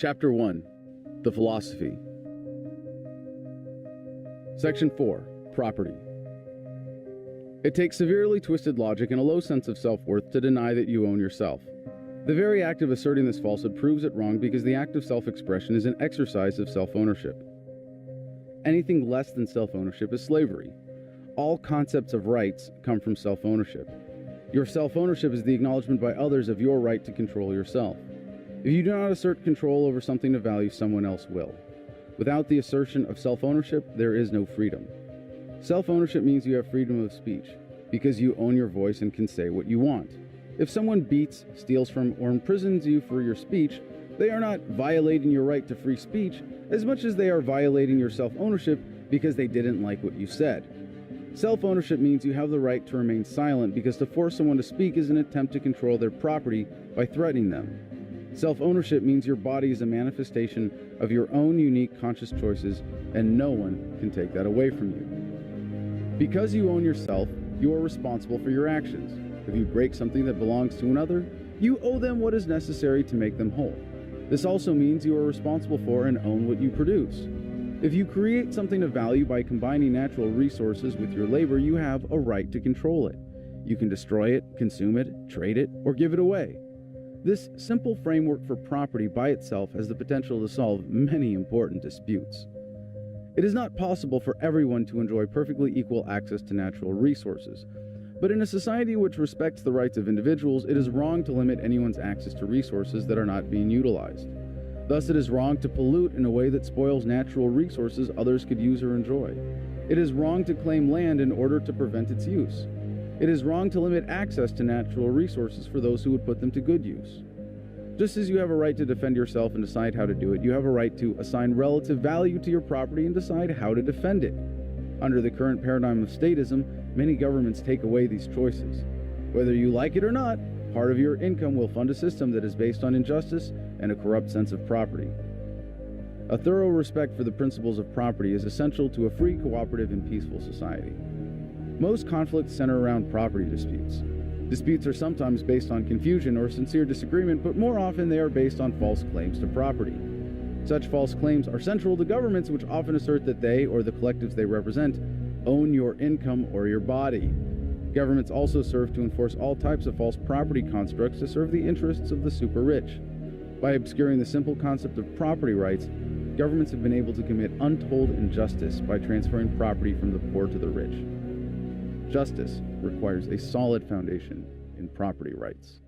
Chapter 1. The Philosophy. Section 4. Property. It takes severely twisted logic and a low sense of self-worth to deny that you own yourself. The very act of asserting this falsehood proves it wrong because the act of self-expression is an exercise of self-ownership. Anything less than self-ownership is slavery. All concepts of rights come from self-ownership. Your self-ownership is the acknowledgement by others of your right to control yourself. If you do not assert control over something of value, someone else will. Without the assertion of self-ownership, there is no freedom. Self-ownership means you have freedom of speech, because you own your voice and can say what you want. If someone beats, steals from, or imprisons you for your speech, they are not violating your right to free speech as much as they are violating your self-ownership because they didn't like what you said. Self-ownership means you have the right to remain silent because to force someone to speak is an attempt to control their property by threatening them. Self-ownership means your body is a manifestation of your own unique conscious choices, and no one can take that away from you. Because you own yourself, you are responsible for your actions. If you break something that belongs to another, you owe them what is necessary to make them whole. This also means you are responsible for and own what you produce. If you create something of value by combining natural resources with your labor, you have a right to control it. You can destroy it, consume it, trade it, or give it away. This simple framework for property by itself has the potential to solve many important disputes. It is not possible for everyone to enjoy perfectly equal access to natural resources, but in a society which respects the rights of individuals, it is wrong to limit anyone's access to resources that are not being utilized. Thus, it is wrong to pollute in a way that spoils natural resources others could use or enjoy. It is wrong to claim land in order to prevent its use. It is wrong to limit access to natural resources for those who would put them to good use. Just as you have a right to defend yourself and decide how to do it, you have a right to assign relative value to your property and decide how to defend it. Under the current paradigm of statism, many governments take away these choices. Whether you like it or not, part of your income will fund a system that is based on injustice and a corrupt sense of property. A thorough respect for the principles of property is essential to a free, cooperative, and peaceful society. Most conflicts center around property disputes. Disputes are sometimes based on confusion or sincere disagreement, but more often they are based on false claims to property. Such false claims are central to governments, which often assert that they, or the collectives they represent, own your income or your body. Governments also serve to enforce all types of false property constructs to serve the interests of the super rich. By obscuring the simple concept of property rights, governments have been able to commit untold injustice by transferring property from the poor to the rich. Justice requires a solid foundation in property rights.